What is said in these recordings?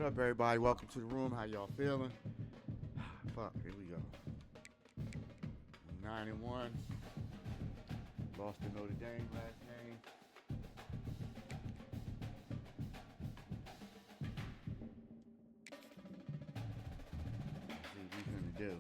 What up, everybody? Welcome to the room. How y'all feeling? Fuck, here we go. 9-1. Lost to Notre Dame last game. Let's see what we're gonna do.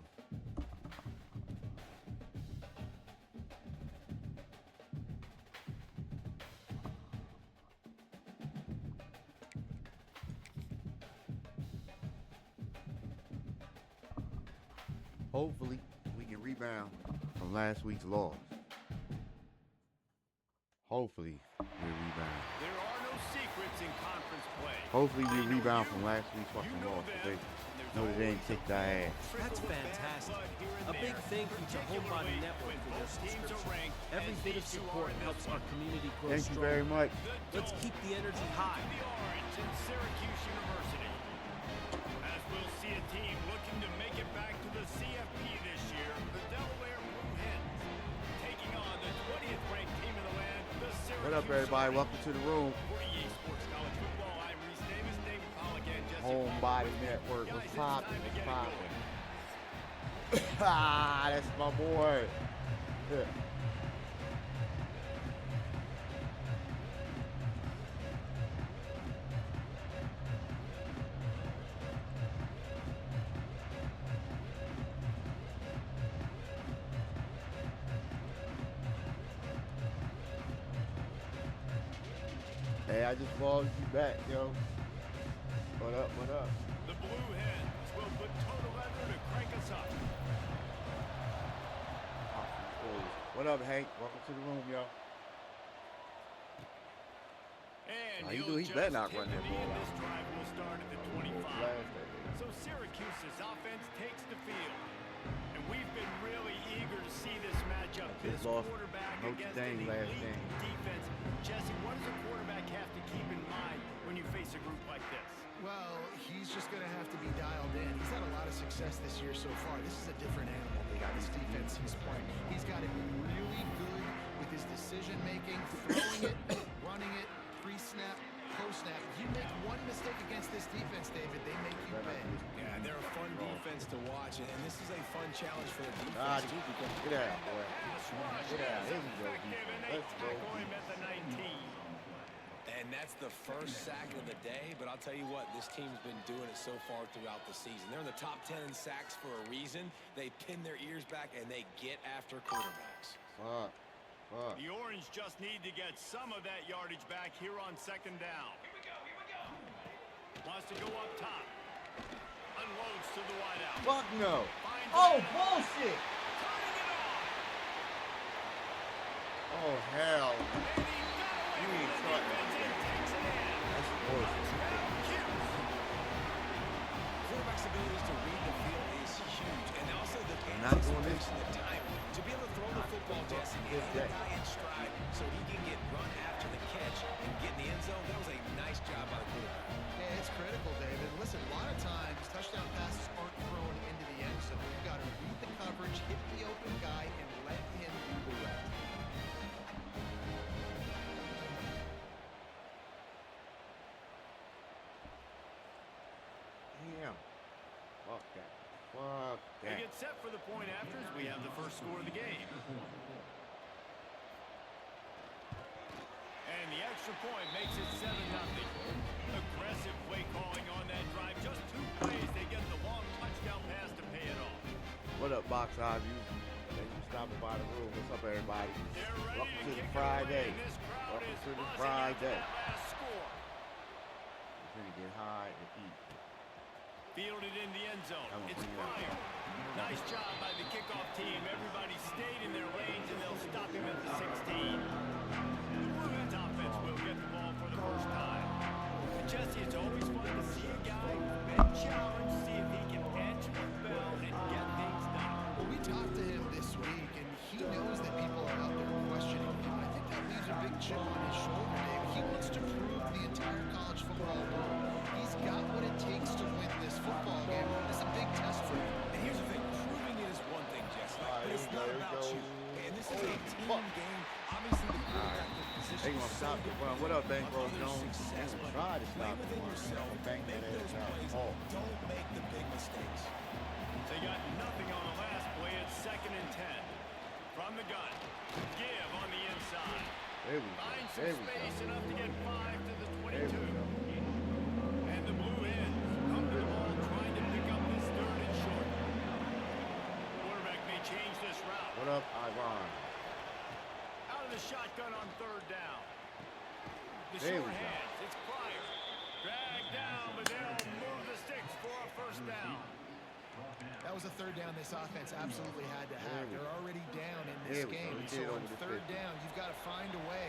Hopefully, we can rebound from last week's loss. Hopefully, we rebound. There are no secrets in conference play. Hopefully, we rebound from last week's fucking loss. Notre Dame kicked our ass. That's fantastic. A big thank you to Homebody Network for their subscription. Every bit of support helps our community grow Thank you stronger. very much. Let's keep the energy high. The Orange in Syracuse University. As we'll see a team looking to make it back to the CFP this year, the Delaware Blue Hens, taking on the 20th ranked team in the land, the Syracuse. What up, everybody? Welcome to the room. For EA Sports College Football, I'm Reese Davis, David Pollock, and Jesse Homebody Network. What's poppin'? What's poppin'? Ah, that's my boy. Yeah. Hey, I just followed you back, yo. What up, what up? The Blue Hens will put total effort to crank us up. What up, Hank? Welcome to the room, yo. And How you do? He better not run that ball This out. drive will start at the 25. So Syracuse's offense takes the field. And we've been really eager to see this matchup. This Just lost quarterback Notre against Dame an last elite game. defense. Jesse, what does a quarterback have to keep in mind when you face a group like this? Well, he's just going to have to be dialed in. He's had a lot of success this year so far. This is a different animal. This defense he's playing. He's got to be really good with his decision-making, throwing it, running it, pre-snap, post-snap. You make one mistake against this defense, David, they make you pay. Yeah, they're a fun defense to watch, and this is a fun challenge for the Ah, defense, too, because get out, boy. Pass rush Get out. is Here we go, effective, and they Let's go, tackle him at the 19. and that's the first sack of the day, but I'll tell you what, this team's been doing it so far throughout the season. They're in the top 10 in sacks for a reason. They pin their ears back, and they get after quarterbacks. Fuck. Fuck. The Orange just need to get some of that yardage back here on second down. Here we go. Wants to go up top. Unloads to the wideout. Fuck no. Finds Oh, it. bullshit. Turning it off. Oh, hell. And he got away You from ain't the starting defense like and that. takes it in. That's bullshit. Quarterback's ability to read the field is huge, and also the Not doing this. anticipation, the time to be able to throw the football, Jesse, and hit the guy in stride so he can get run after the catch and get in the end zone. That was a nice job by the quarterback. Yeah, it's critical, David. Listen, a lot of times, touchdown passes aren't thrown into the end zone. You've got to read the coverage, hit the open guy, and let him do the rest. Damn. Fuck that. Fuck They that. get set for the point afters. We have the first score of the game. And the extra point makes it 7-0. Aggressive play calling on that drive. Just 2 plays, they get the long touchdown pass to pay it off. What up, Box Eye View? Thank you for stopping by the room. What's up, everybody? They're ready Welcome to the kick it Friday. away, and this crowd Welcome is to the buzzing Friday. after that last score. We're gonna get high and eat. Fielded in the end zone. Come on, It's bring it up. Pryor. Nice job by the kickoff team. Everybody stayed in their lanes, and they'll stop him at the 16. The Blue Hens offense will get the ball for the first time. And Jesse, it's always fun to see a guy who's been challenged, see if he can answer the bell and get things done. Well, we talked to him this week, and he knows that people are out there questioning him. I think that leaves a big chip on his shoulder, David. He wants to prove to the entire college football world he's got what it takes to win this football game. It's a big test for him. And here's the thing, proving it is one thing, Jesse, but it's not about you. And this is a team game. Obviously, the quarterback, the They gonna stop the run. What up, Bankroll Jones? They gonna try to stop the run. Bank that ass out. Oh. Don't make the big mistakes. They got nothing on the last play. It's 2nd and 10. From the gun. Give on the inside. There we go. Find some There we space go. enough to get 5 to the There 22. we go. And the Blue Hens come to the ball trying to pick up this 3rd and short. Quarterback may change this route. What up, Ivan? Out of the shotgun on 3rd down. The There short we go. hands. It's Pryor. Dragged down, but they'll move the sticks for a 1st down. That was a 3rd down this offense absolutely had to have. They're already down in this There we go. game. We So did on over the 3rd 50. down, you've got to find a way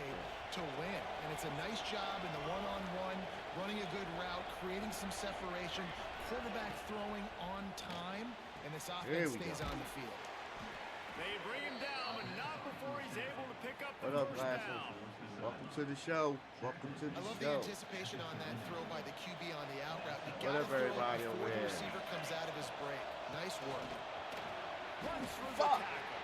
to win. And it's a nice job in the one-on-one, running a good route, creating some separation, quarterback throwing on time, and this offense stays on the field. They bring him down, but not before he's able to pick up the What up, 1st Glasses? down. Welcome to the show. Welcome to the I love the show. anticipation on that throw by the QB on the out route. You What got to up, throw it everybody before over the there? receiver comes out of his break. Nice work. Runs through the tackle.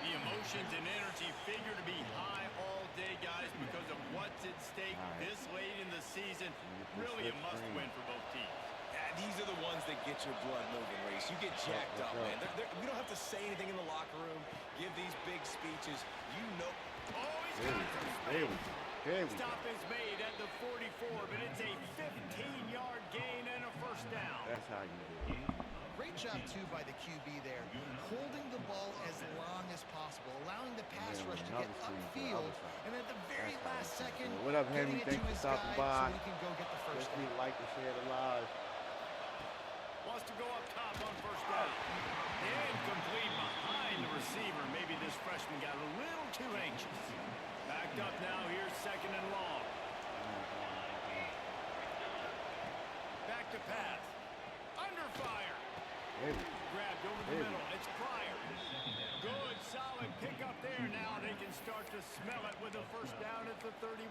The emotions and energy figure to be high all day, guys, because of what's at stake this late in the season. Really a must-win for both teams. These are the ones that get your blood moving, Reese. You get jacked up, man. We don't have to say anything in the locker room, give these big speeches. You know. Oh, he's There got we go. some There we space. go. There we go. Stop is made at the 44, but it's a 15-yard gain and a 1st down. That's how you do it. Great job, too, by the QB there. Holding the ball as long as possible, allowing the pass rush to get upfield, and at the very last second, What up, Henry? getting it to Thanks his for stopping by. guy so he can go get the 1st Let's down. be like and share the live. Wants to go up top on 1st down. Incomplete behind the receiver. Maybe this freshman got a little too anxious. Backed up now. Here's 2nd and long. Back to pass. Under fire. There we go. Grabbed over the middle. It's Pryor. Good, solid pickup there. Now they can start to smell it with a 1st down at the 31.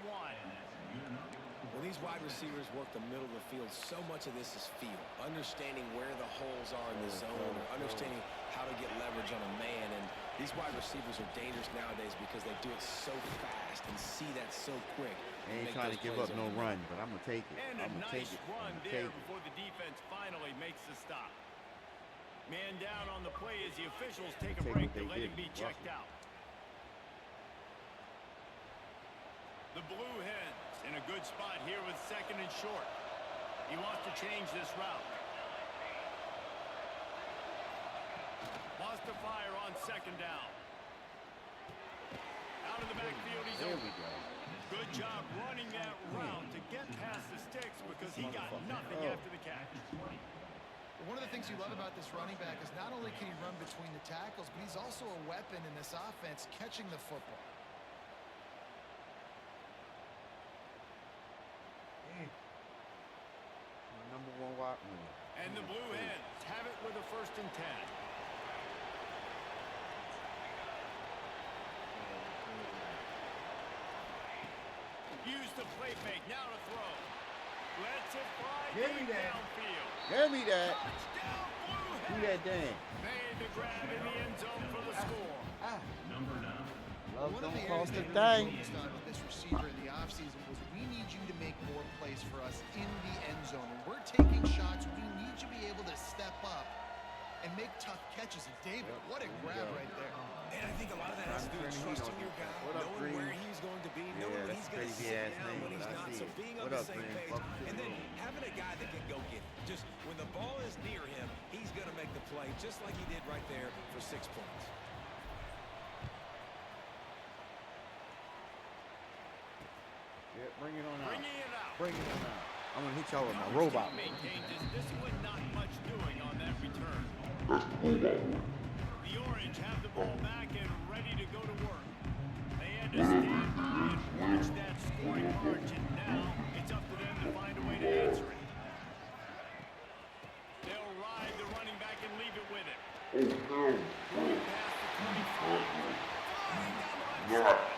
When these wide receivers work the middle of the field, so much of this is feel. Understanding where the holes are in the zone, or understanding how to get leverage on a man. And these wide receivers are dangerous nowadays because they do it so fast and see that so quick. I ain't trying to give up no run, but I'm going to take it. And I'm a going to take nice it. run I'm there take it. before the defense finally makes the stop. Man down on the play as the officials take a Take break what to they let did. him be checked out. The Blue Hens in a good spot here with 2nd and short. He wants to change this route. Wants to fire on 2nd down. Out of the backfield, he's There open. we go. Good job running that route to get past the sticks because he got nothing after the catch. One of the things you love about this running back is not only can he run between the tackles, but he's also a weapon in this offense catching the football. Number 1 wide. And the Blue Hens have it with a 1st and 10. Use the play fake, now to throw. Lets it fly Give me deep that. downfield. Give me that. Touchdown, Blue Do Hens. that dance. Made the grab in the end zone for the score. Love One of don't the cost areas a that we thing. focused on with this receiver in the offseason was we need you to make more plays for us in the end zone. When we're taking shots, we need you to be able to step up and make tough catches. And David, what a grab right there. And I think a lot of that has to do with trusting your guy, What up, knowing Green? where he's going to be, Yeah, knowing when that's he's going to crazy sit ass down, name, when he's but I not. see So it. being on What the up, same Green? page, Welcome to and the then room. having a guy that can go get it. Just when the ball is near him, he's going to make the play, just like he did right there for 6 points. Yeah, bring it on out. Bringing it out. Bring it on out. I'm going to hit y'all with my robot. Maintained his discipline, not much doing on that return. The Orange have the ball back and ready to go to work. They had to stand by and watch that scoring margin. Now it's up to them to find a way to answer it. They'll ride the running back and leave it with it. Going past the 25. Flying down the left side.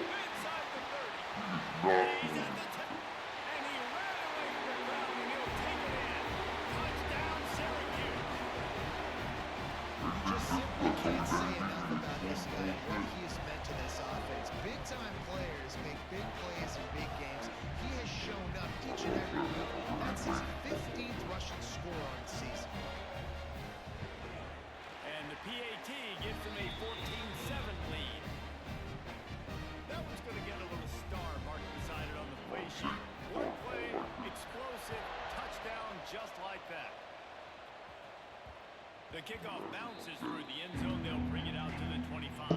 Inside the 30. He's at the 10. And he ran away from the ground and he'll take it in. Touchdown, Syracuse. You just simply can't say enough about this guy and what he has meant to this offense. Big-time players make big plays in big games. He has shown up each and every week. That's his 15th rushing score on the season. And the PAT gives him a 14-7 lead. That one's going to get a little star marked beside it on the play sheet. One play, explosive, touchdown just like that. The kickoff bounces through the end zone. They'll bring it out to the 25.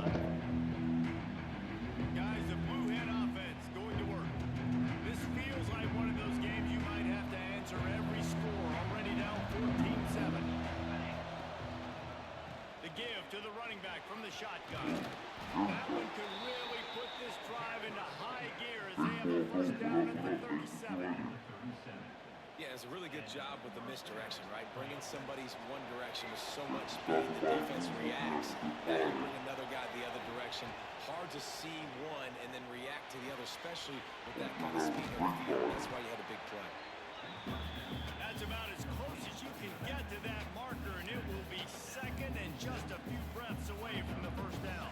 Guys, the Blue Hen offense going to work. This feels like one of those games you might have to answer every score. Already down 14-7. The give to the running back from the shotgun. That one could really put this drive into high gear as they have a first down at the 37. Yeah, it's a really good job with the misdirection, right? Bringing somebody's one direction with so much speed, the defense reacts. Now you bring another guy the other direction. Hard to see one and then react to the other, especially with that kind of speed on the field. That's why you had a big play. That's about as close as you can get to that marker, and it will be second and just a few breaths away from the first down.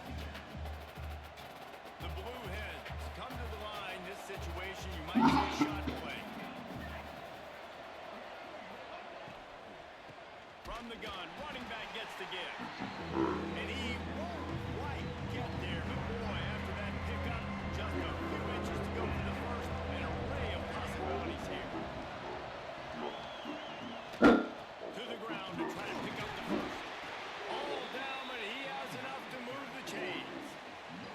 The Blue Hens come to the line. This situation, you might see a shot play. From the gun, running back gets the give. And he won't quite get there. But boy, after that pickup, just a few inches to go for the first. An array of possibilities here. To the ground to try to pick up the first. All down, but he has enough to move the chains.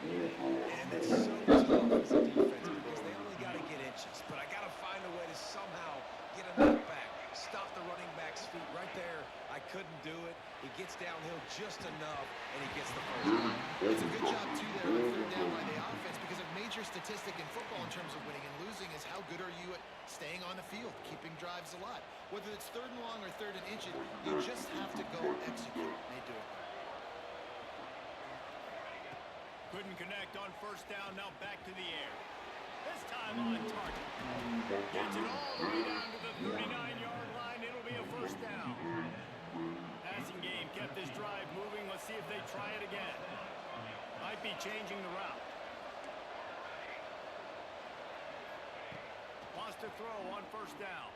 And it's so tough as a defense because they only got to get inches. But I got to find a way to somehow get a knockback. Stop the running back's feet right there. I couldn't do it. He gets downhill just enough, and he gets the first down. It's a good job, too, there on third down by the offense, because a major statistic in football in terms of winning and losing is how good are you at staying on the field, keeping drives alive. Whether it's third and long or third and inches, you just have to go execute. They do it. Couldn't connect on first down. Now back to the air. This time on target. Gets it all the way down to the 39-yard line. It'll be a first down. Passing game kept this drive moving. Let's see if they try it again. Might be changing the route. Wants to throw on first down.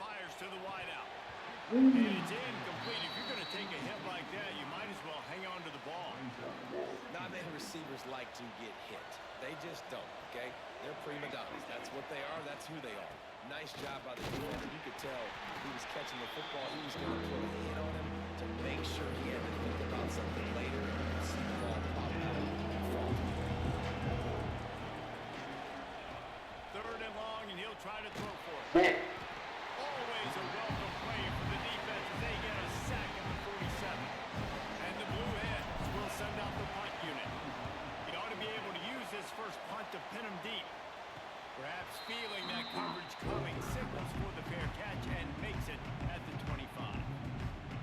Fires to the wideout. And it's incomplete. If you're going to take a hit like that, you might as well hang on to the ball. Not many receivers like to get hit. They just don't, okay? They're prima donnas. That's what they are. That's who they are. Nice job by the defense. You could tell he was catching the football. He was going to put a hit on him to make sure he had to think about something later and see the ball pop out and fall. Third and long, and he'll try to throw for it. Always a welcome play for the defense as they get a sack in the 47. And the Blue Hens will send out the punt unit. He ought to be able to use this first punt to pin him deep. Perhaps feeling that coverage coming, signals for the fair catch and makes it at the 25.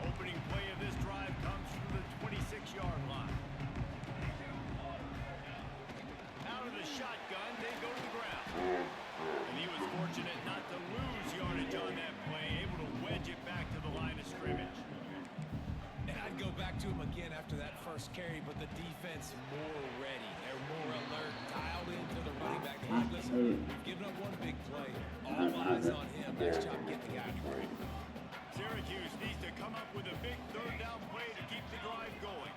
Opening play of this drive comes from the 26-yard line. Out of the shotgun, they go to the ground. And he was fortunate not to lose yardage on that play, able to wedge it back to the line of scrimmage. And I'd go back to him again after that first carry, but the defense more ready. They're more alert, dialed into the running back. They're like, listen, we've given up one big play. All eyes on him. Nice job getting the guy to break. Syracuse needs to come up with a big third down play to keep the drive going.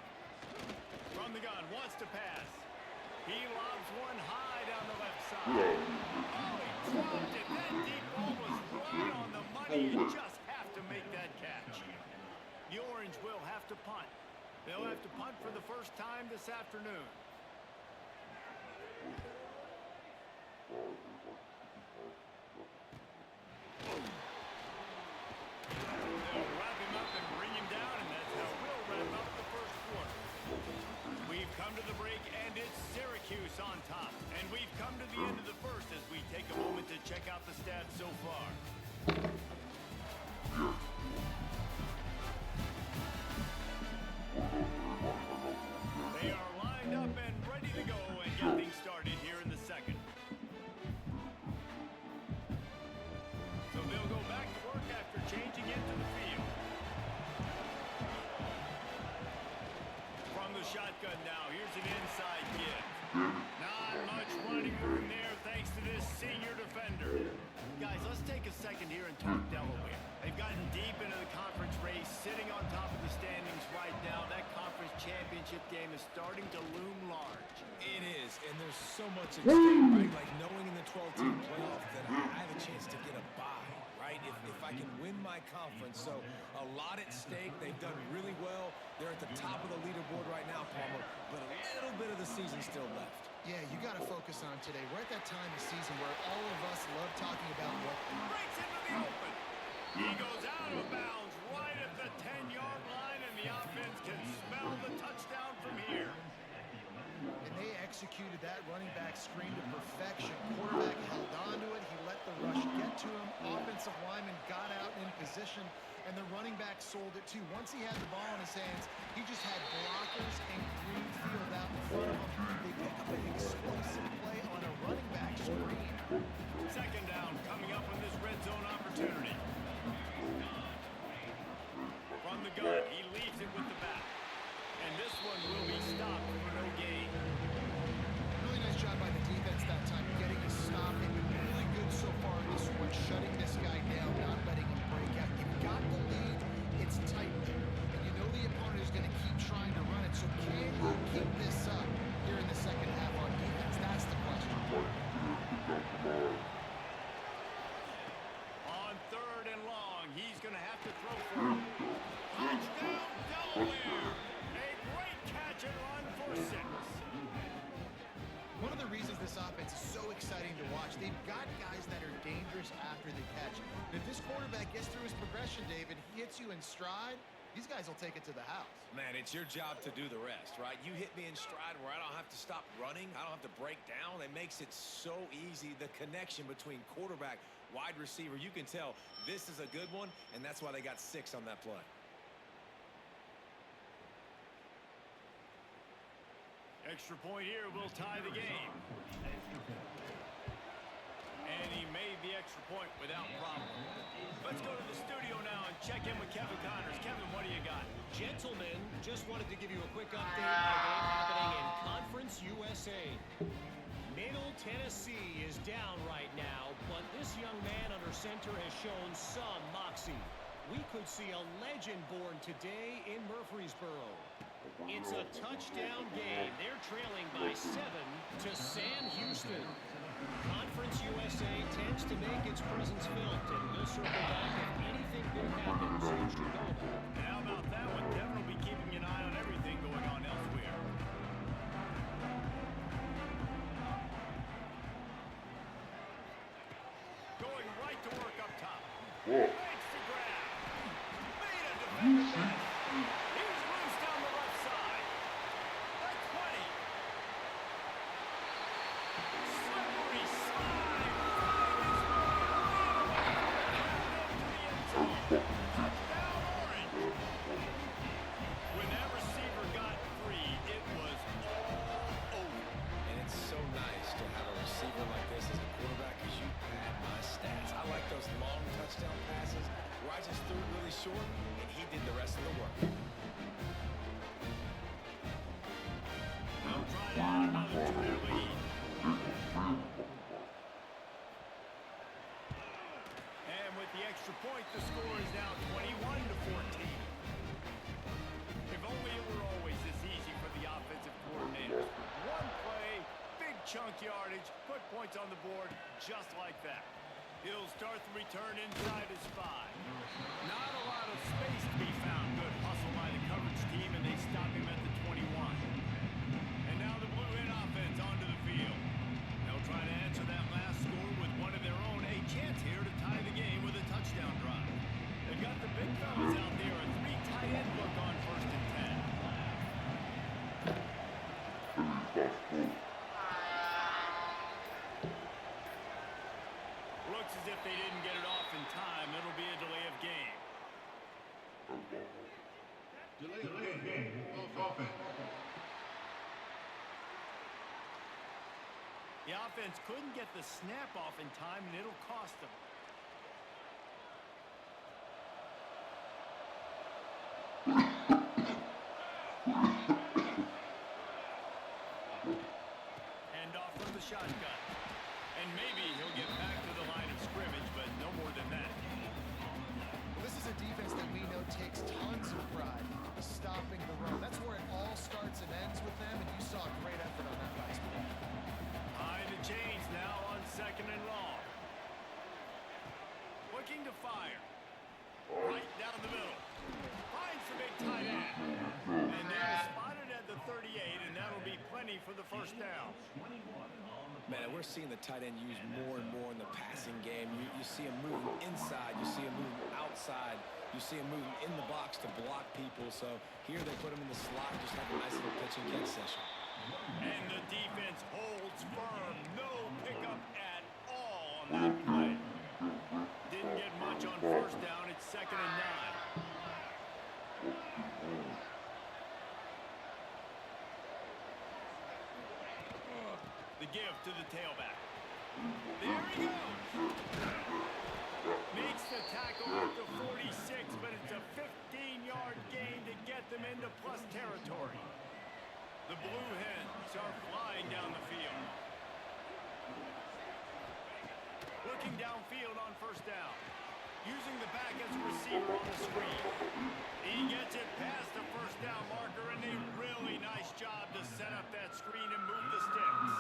From the gun, wants to pass. He lobs one high down the left side. Oh, he dropped it. That deep ball was right on the money. You just have to make that catch. The Orange will have to punt. They'll have to punt for the first time this afternoon. They'll wrap him up and bring him down, and that's how we'll wrap up the first quarter. We've come to the break, and it's Syracuse on top. And we've come to the end of the first as we take a moment to check out the stats so far. They are lined up and ready to go and get things started here in the second. So they'll go back to work after changing into the field. deep into the conference race, sitting on top of the standings right now. That conference championship game is starting to loom large. It is, and there's so much at stake, right? Like knowing in the 12-team playoff that I have a chance to get a bye, right? If I can win my conference. So a lot at stake. They've done really well. They're at the top of the leaderboard right now, Palmer, but a little bit of the season still left. Yeah, you got to focus on today. We're at that time of season where all of us love talking about what Breaks into the open. He goes out of bounds right at the 10-yard line, and the offense can smell the touchdown from here. And they executed that running back screen to perfection. Quarterback held on to it. He let the rush get to him. Offensive lineman got out in position, and the running back sold it too. Once he had the ball in his hands, he just had blockers and green field out in front of him. They pick up an explosive play on a running back screen. Second down coming up on this red zone opportunity. From the gun, he leaves it with the back. And this one will be stopped for no gain. Really nice job by the defense that time, getting a stop. They've been really good so far in this one, shutting this guy down, not letting him break out. You've got the lead. It's tight there. And you know the opponent is going to keep trying to run it. So can you keep this up here in the second half on defense? That's the question. On third and long, he's going to have to throw for it. Touchdown, Delaware! A great catch and run for 6. One of the reasons this offense is so exciting to watch, they've got guys that are dangerous after the catch. And if this quarterback gets through his progression, David, he hits you in stride, these guys will take it to the house. Man, it's your job to do the rest, right? You hit me in stride where I don't have to stop running. I don't have to break down. It makes it so easy. The connection between quarterback, wide receiver, you can tell this is a good one, and that's why they got 6 on that play. Extra point here will tie the game. And he made the extra point without problem. Let's go to the studio now and check in with Kevin Connors. Kevin, what do you got? Gentlemen, just wanted to give you a quick update on a game happening in Conference USA. Middle Tennessee is down right now, but this young man under center has shown some moxie. We could see a legend born today in Murfreesboro. It's a touchdown game. They're trailing by 7 to Sam Houston. Conference USA tends to make its presence felt, and we'll circle back if anything big happens you should know about. And how about that one? Devin will be keeping an eye on everything going on elsewhere. Going right to work up top. Makes the grab. Made a defender miss. He's loose down the left side. The 20. Slippery slide. Touchdown Orange. When that receiver got free, it was all over. And it's so nice to have a receiver like this as a quarterback because you pad my stats. I like those long touchdown passes where I just threw it really short and he did the rest of the work. They'll try to add another to their lead. And with the extra point, the score is now 21-14. If only it were always this easy for the offensive coordinators. One play, big chunk yardage, put points on the board just like that. He'll start the return inside his 5. Not a lot of space to be found. Good hustle by the coverage team, and they stop him at the 21. And now the Blue Hen offense onto the field. They'll try to answer that last score with one of their own. A chance here to tie the game with a touchdown drive. They've got the big fellas out there. A 3 tight end look on 1st and 10. Looks as if they didn't get it off in time. It'll be a delay of game. Delay of game. Offense. The offense couldn't get the snap off in time, and it'll cost them. Hand off from the shotgun. And maybe he'll get back to the line of scrimmage, but no more than that. Well, this is a we're seeing the tight end used more and more in the passing game. You see him moving inside. You see him moving outside. You see him moving in the box to block people. So here they put him in the slot, just have a nice little pitch and catch session. And the defense holds firm. No pickup at all on that play. Didn't get much on first down. It's 2nd and 9. The give to the tailback. There he goes. Makes the tackle at the 46, but it's a 15-yard gain to get them into plus territory. The Blue Hens are flying down the field. Looking downfield on first down. Using the back as a receiver on the screen. He gets it past the first down marker, and a really nice job to set up that screen and move the sticks.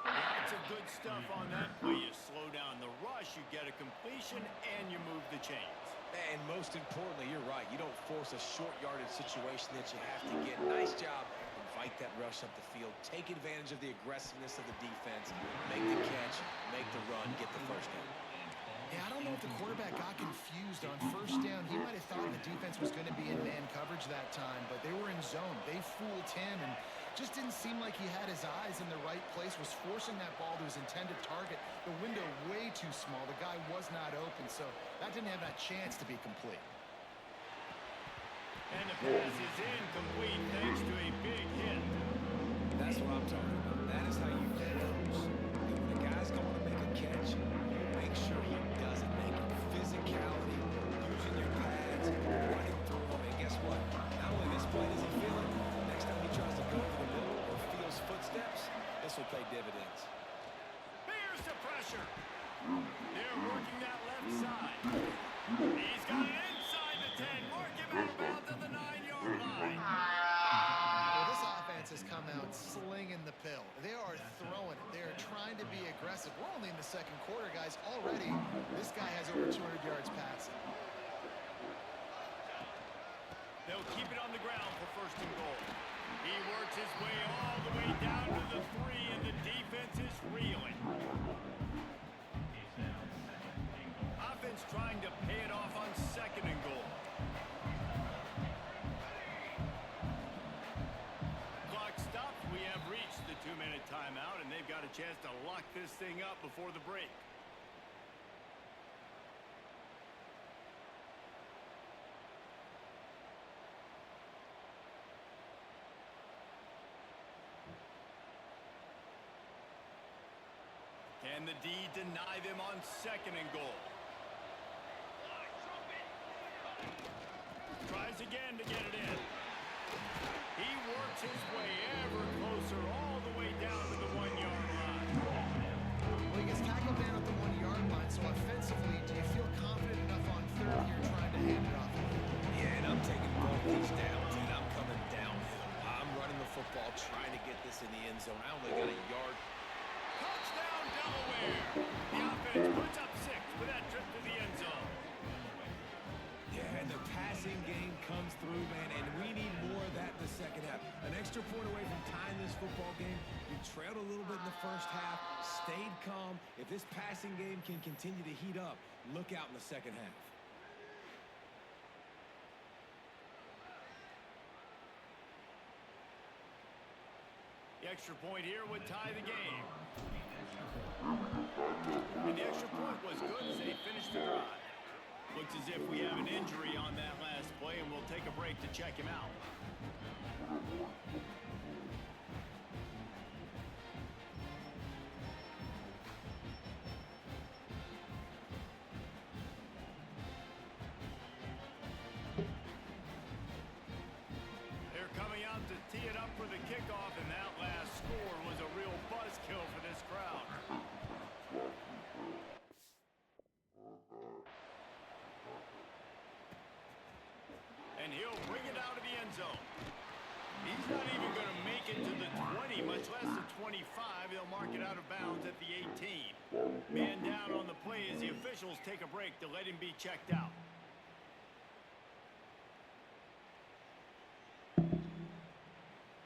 Lots of good stuff on that play. You slow down the rush, you get a completion, and you move the chains. And most importantly, you're right. You don't force a short yardage situation that you have to get. Nice job. Invite that rush up the field. Take advantage of the aggressiveness of the defense. Make the catch, make the run, get the first down. Yeah, I don't know if the quarterback got confused on first down. He might have thought the defense was going to be in man coverage that time, but they were in zone. They fooled him and just didn't seem like he had his eyes in the right place, was forcing that ball to his intended target. The window way too small. The guy was not open, so that didn't have that chance to be complete. And the pass is incomplete thanks to a big hit. That's what I'm talking about. That is how you get those. When the guy's going to make a catch, make sure he doesn't make it. Physicality, using your pads, running through them. And guess what? Not only this play does he feel it, next time he tries to go over the middle or feels footsteps, this will pay dividends. Here's the pressure. They're working that left side. He's got it inside the 10. Mark him out of bounds at the 9-yard line. Well, this offense has come out slinging the pill. They are throwing it. They are trying to be aggressive. We're only in the second quarter, guys. Already, this guy has over 200 yards passing. They'll keep it on the ground for first and goal. He works his way all the way down to the 3, and the defense is reeling. Offense trying to pay it off on 2nd and goal. Clock stops. We have reached the 2-minute timeout, and they've got a chance to lock this thing up before the break. Can the D deny them on 2nd and goal? Tries again to get it in. He works his way ever closer all the way down to the 1-yard line. Well, he gets tackled down at the 1-yard line, so offensively, do you feel confident enough on 3rd here trying to hand it off? Yeah, and I'm taking both these downs, and I'm coming downhill. I'm running the football, trying to get this in the end zone. I only got a yard. Touchdown, Delaware! The offense puts up 6 with that trip to the end zone. Yeah, and the passing game comes through, man, and we need more of that in the second half. An extra point away from tying this football game. We trailed a little bit in the first half, stayed calm. If this passing game can continue to heat up, look out in the second half. The extra point here would tie the game. And the extra point was good as they finished the drive. Looks as if we have an injury on that last play, and we'll take a break to check him out. They're coming out to tee it up for the kickoff, and that last score was a real buzzkill for this crowd. And he'll bring it out of the end zone. He's not even going to make it to the 20, much less the 25. They'll mark it out of bounds at the 18. Man down on the play as the officials take a break to let him be checked out.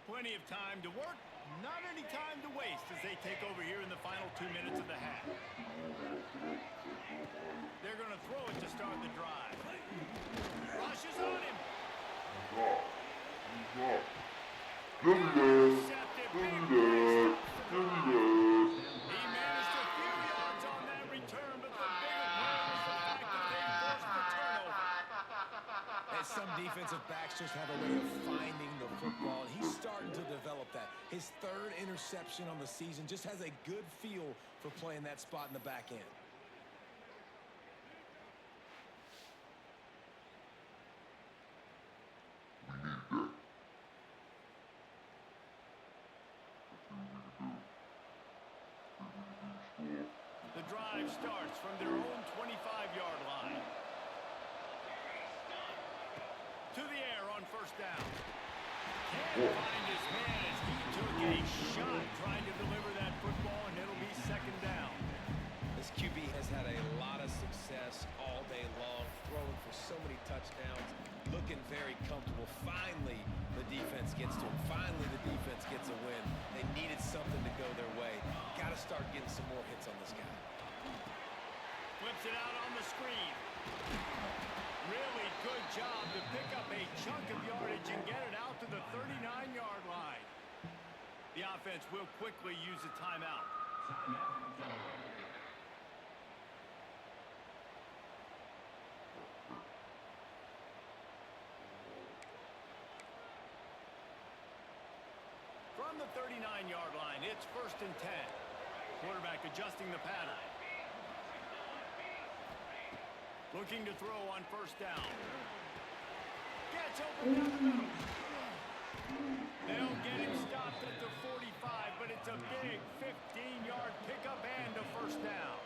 Plenty of time to work. Not any time to waste as they take over here in the final 2 minutes of the half. They're going to throw it to start the drive. Rushes on him. Give me that. Intercepted. Give Big me play that. stops the Give me drive. that. He managed a few yards on that return, but the bigger play was the fact that they forced the turnover. And some defensive backs just have a way of finding the football, and he's starting to develop that. His third interception on the season, just has a good feel for playing that spot in the back end. The drive starts from their own 25-yard line. To the air on first down. Can't find his man as he took a shot trying to deliver that football, and it'll be second down. This QB has had a lot of success all day long, throwing for so many touchdowns, looking very comfortable. Finally, the defense gets to him. Finally, the defense gets a win. They needed something to go their way. Got to start getting some more hits on this guy. Flips it out on the screen. Really good job to pick up a chunk of yardage and get it out to the 39-yard line. The offense will quickly use a timeout. From the 39-yard line, it's 1st and 10. Quarterback adjusting the pattern. Looking to throw on first down. Gets open down the middle. They'll get him stopped at the 45, but it's a big 15-yard pickup and a first down.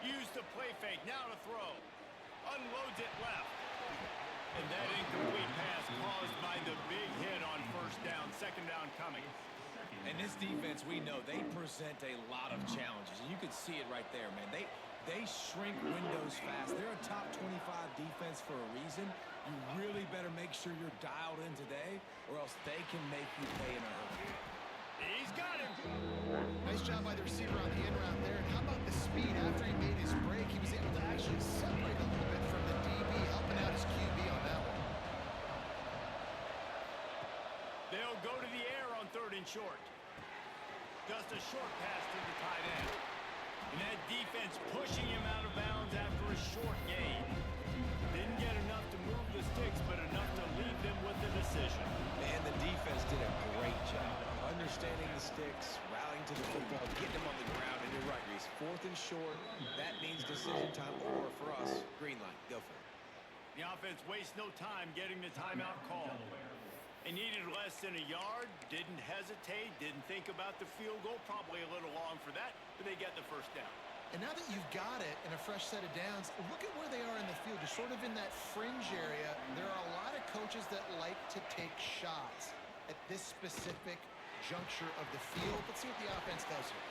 Use the play fake, now to throw. Unloads it left. And that incomplete pass caused by the big hit on first down, second down coming. And this defense, we know, they present a lot of challenges. And you can see it right there, man. They shrink windows fast. They're a top 25 defense for a reason. You really better make sure you're dialed in today, or else they can make you pay in a hurry. He's got him. Nice job by the receiver on the in route there. And how about the speed after he made his break? He was able to actually separate a little bit from the DB, helping out his QB on that one. They'll go to the air on 3rd and short. Just a short pass to the tight end. And that defense pushing him out of bounds after a short gain. Didn't get enough to move the sticks, but enough to leave them with the decision. Man, the defense did a great job understanding the sticks, rallying to the football, getting them on the ground. And you're right, Reese. 4th and short, that means decision time, or for us, green light. Go for it. The offense wastes no time getting the timeout call. They needed less than a yard, didn't hesitate, didn't think about the field goal. Probably a little long for that, but they get the first down. And now that you've got it and a fresh set of downs, look at where they are in the field. You're sort of in that fringe area. There are a lot of coaches that like to take shots at this specific juncture of the field. Let's see what the offense does here.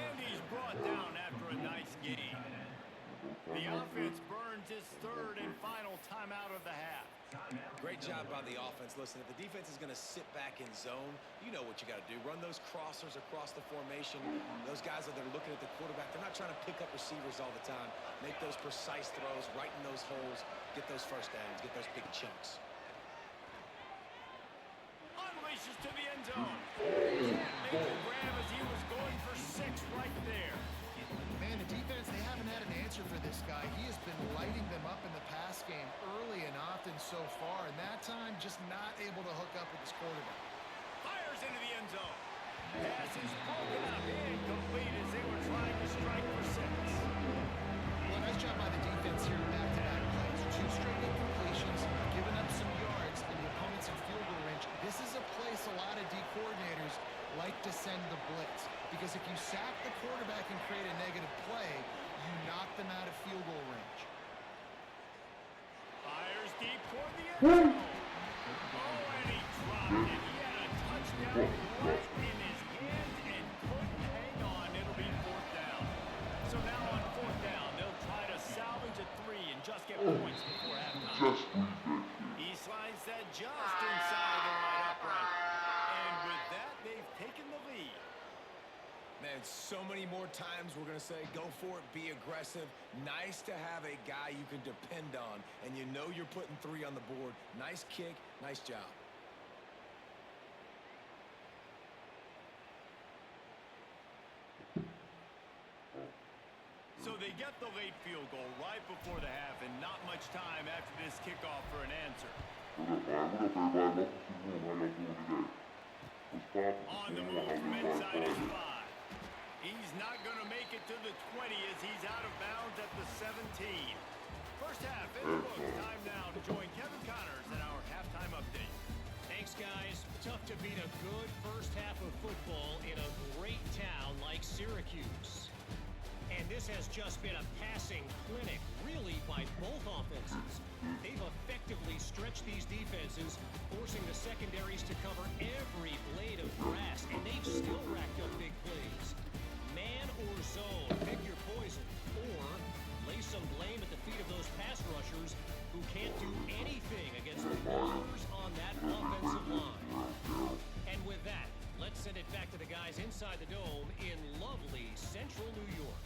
And he's brought down after a nice gain. The offense burns his 3rd and final timeout of the half. Great job by the offense. Listen, if the defense is going to sit back in zone, you know what you got to do. Run those crossers across the formation. Those guys that are looking at the quarterback, they're not trying to pick up receivers all the time. Make those precise throws, right in those holes, get those first downs, get those big chunks. Unleashes to the end zone. Make the grab as he was going for 6 right there. Man, the defense, they haven't had an answer for this guy. He has been lighting them up in the pass game early and often so far, and that time just not able to hook up with his quarterback. Fires into the end zone. Pass is broken up, incomplete as they were trying to strike for 6. Well, nice job by the defense here in back-to-back plays. 2 straight incompletions, giving up some yards, and the opponents in field goal range. This is a place a lot of D coordinators like to send the blitz, because if you sack the quarterback and create a negative play, you knock them out of field goal range. Fires deep toward the end zone. Oh, and he dropped it. He had a touchdown right in his hands and couldn't hang on. It'll be 4th And so many more times we're going to say, go for it, be aggressive. Nice to have a guy you can depend on, and you know you're putting 3 on the board. Nice kick, nice job. So they get the late field goal right before the half, and not much time after this kickoff for an answer. On the move from inside his 5. He's not going to make it to the 20 as he's out of bounds at the 17. First half in the books. Time now to join Kevin Connors in our halftime update. Thanks, guys. Tough to beat a good first half of football in a great town like Syracuse. And this has just been a passing clinic, really, by both offenses. They've effectively stretched these defenses, forcing the secondaries to cover every blade of grass, and they've still racked up big plays. Man or zone, pick your poison, or lay some blame at the feet of those pass rushers who can't do anything against the ballers on that offensive line. And with that, let's send it back to the guys inside the dome in lovely central New York.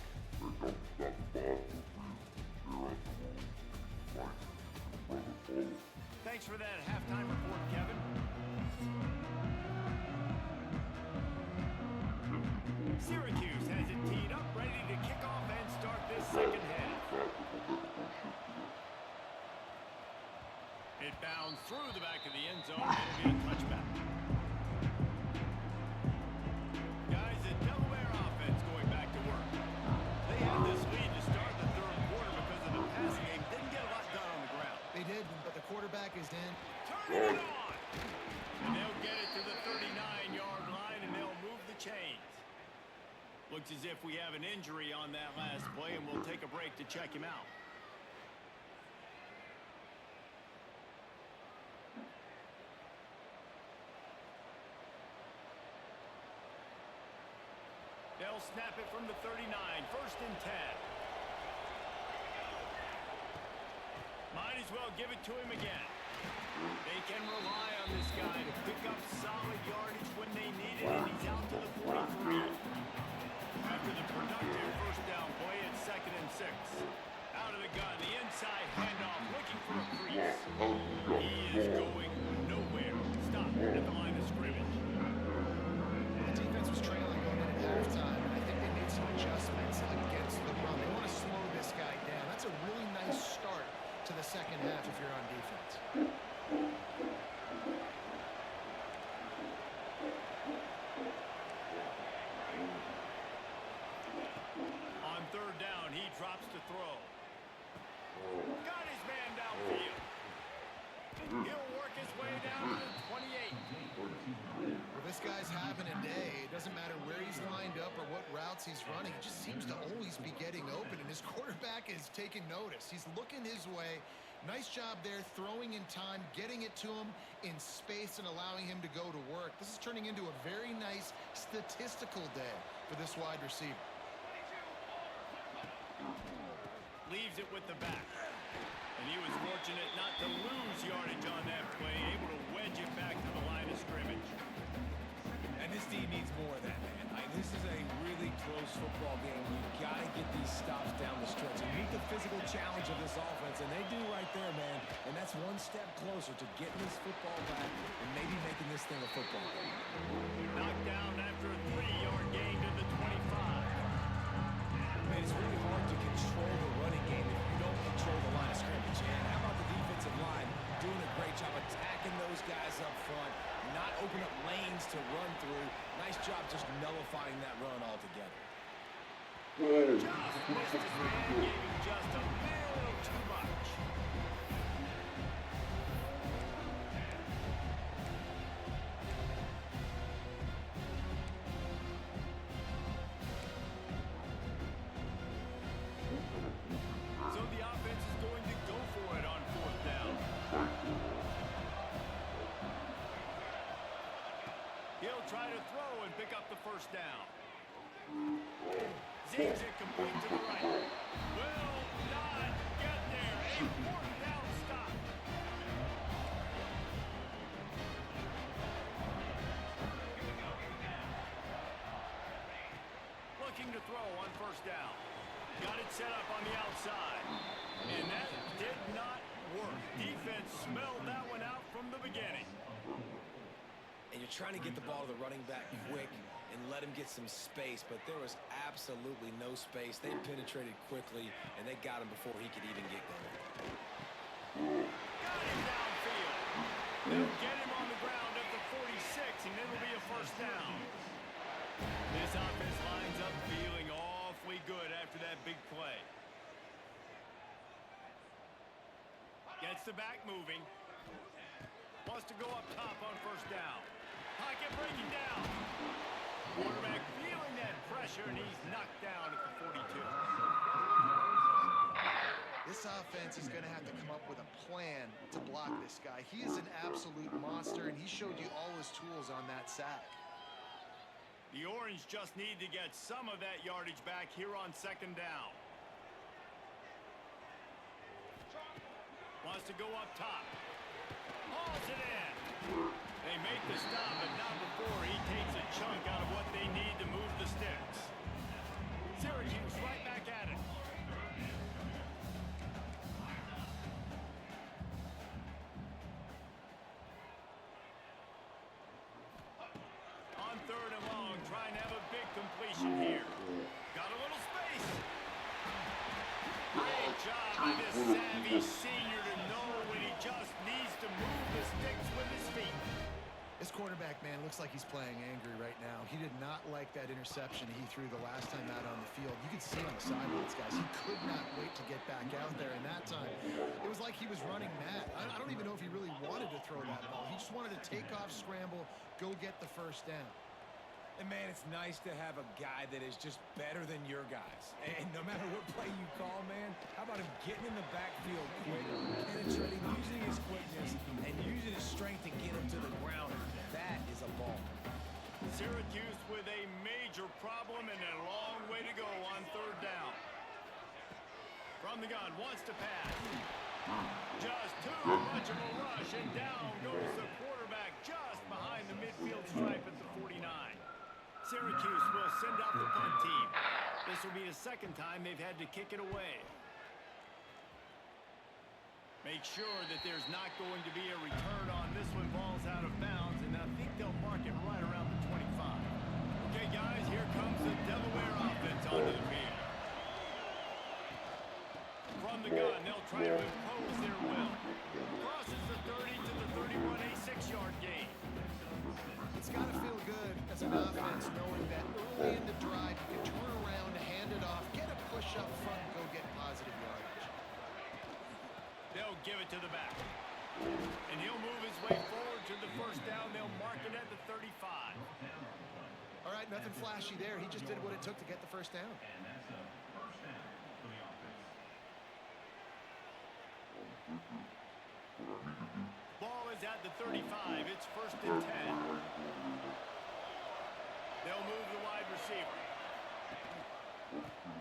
Thanks for that halftime report, Kevin. Syracuse has it teed up, ready to kick off and start this second half. It bounds through the back of the end zone, and it'll be a touchback. Guys, the Delaware offense going back to work. They had this lead to start the third quarter because of the passing game. Didn't get a lot done on the ground. They did, but the quarterback is in. Turn it on! And they'll get it to the 39-yard line, and they'll move the chains. Looks as if we have an injury on that last play, and we'll take a break to check him out. They'll snap it from the 39, first and 10. Might as well give it to him again. They can rely on this guy to pick up solid yardage when they need it, and he's out to the 43. After the productive first down play, it's 2nd and 6. Out of the gun, the inside handoff, looking for a crease. He is going nowhere. Stop at the line of scrimmage. The defense was trailing going into halftime, and I think they made some adjustments against the run. They want to slow this guy down. That's a really nice start to the second half if you're on defense. On third down, he drops to throw. Got his man downfield. He'll work his way down to the 28. Well, this guy's having a day. It doesn't matter where he's lined up or what routes he's running. He just seems to always be getting open, and his quarterback is taking notice. He's looking his way. Nice job there, throwing in time, getting it to him in space and allowing him to go to work. This is turning into a very nice statistical day for this wide receiver. Leaves it with the back. And he was fortunate not to lose yardage on that play, able to wedge it back to the line of scrimmage. And this team needs more of that, man. This is a really close football game. You've got to get these stops down the stretch and meet the physical challenge of this offense, and they do right there, man. And that's one step closer to getting this football back and maybe making this thing a football game. Knocked down after a 3-yard gain to the 25. Man, it's really hard to control the running game if you don't control the line of scrimmage. And how about the defensive line doing a great job attacking those guys up front, not open up lanes to run through. Nice job just nullifying that run altogether. Just missed his man, gave him just a little too much. So the offense is going to go for it on 4th down. He'll try to throw and pick up the first down. Zigs it complete to the right. Will not get there. A 4th down stop. first down. Got it set up on the outside. And that did not work. Defense smelled that one out from the beginning. And you're trying to get the ball to the running back quick and let him get some space, but there was absolutely no space. They penetrated quickly, and they got him before he could even get going. Got him downfield. They'll get him on the ground at the 46, and it'll be a first down. This offense lines up feeling awfully good after that big play. Gets the back moving. Wants to go up top on first down. Pocket breaking down. Quarterback feeling that pressure, and he's knocked down at the 42. This offense is going to have to come up with a plan to block this guy. He is an absolute monster, and he showed you all his tools on that sack. The Orange just need to get some of that yardage back here on second down. Wants to go up top. Hauls it in. They make the stop, but not before he takes a chunk out of what they need to move the sticks. Syracuse right back at it. On third and long, trying to have a big completion here. Got a little space. Great job by this savvy senior to know when he just needs to move the sticks with his feet. This quarterback, man, looks like he's playing angry right now. He did not like that interception he threw the last time out on the field. You could see on the sidelines, guys. He could not wait to get back out there, and that time, it was like he was running mad. I don't even know if he really wanted to throw that ball. He just wanted to take off, scramble, go get the first down. And, man, it's nice to have a guy that is just better than your guys. And no matter what play you call, man, how about him getting in the backfield quick, penetrating, using his quickness, and using his strength to get him to the ground. That is a ball. Syracuse with a major problem and a long way to go on third down. From the gun, wants to pass. Just too much of a rush, and down goes the quarterback just behind the midfield stripe at the 49. Syracuse will send out the punt team. This will be the second time they've had to kick it away. Make sure that there's not going to be a return on this one. Ball's out of bounds, and I think they'll mark it right around the 25. Okay, guys, here comes the Delaware offense onto the field. From the gun, they'll try to impose their will. Crosses the 30 to the 31, a 6-yard gain. It's got to feel good as an offense knowing that early in the drive you can turn around, hand it off, get a push up front, and go get positive yardage. They'll give it to the back. And he'll move his way forward to the first down. They'll mark it at the 35. All right, nothing flashy there. He just did what it took to get the first down. Ball is at the 35. It's first and 10. They'll move the wide receiver.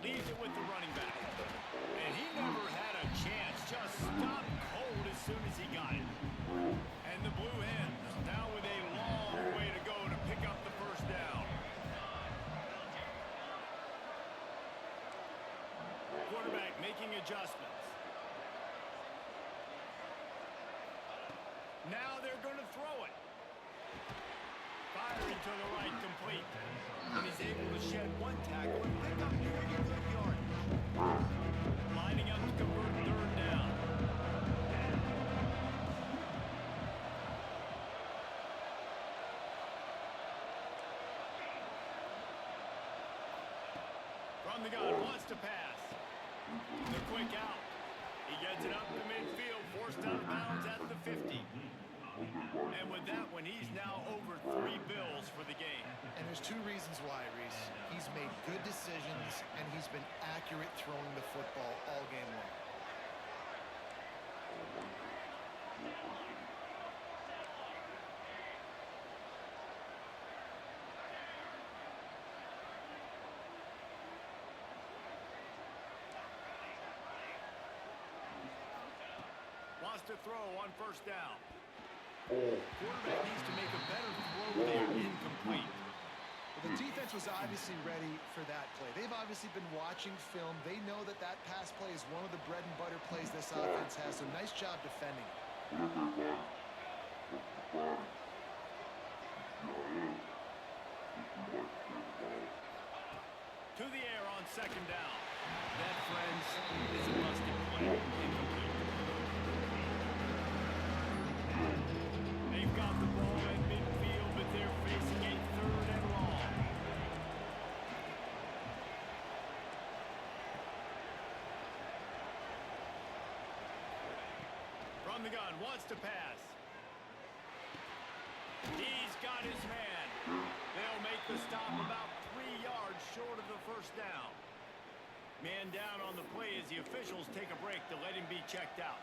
Leaves it with the running back. And he never had a chance. Just stopped cold as soon as he got it. And the Blue Hens now with a long way to go to pick up the first down. Quarterback making adjustments. Now they're going to throw it. Firing to the right, complete. And he's able to shed one tackle and pick up pretty good yardage. Lining up to convert third down. From the gun, wants to pass. The quick out. He gets it up to midfield, forced out of bounds at the 50. And with that one, he's now over 3 bills for the game. And there's 2 reasons why, Reese. He's made good decisions, and he's been accurate throwing the football all game long. Wants to throw on first down. Quarterback needs to make a better throw there, incomplete. Well, the defense was obviously ready for that play. They've obviously been watching film. They know that that pass play is one of the bread and butter plays this offense has, so nice job defending it. To the air on second down. That, friends, is a busted play. Incomplete. They've got the ball in midfield, but they're facing a 3rd and long. From the gun, wants to pass. He's got his man. They'll make the stop about 3 yards short of the first down. Man down on the play as the officials take a break to let him be checked out.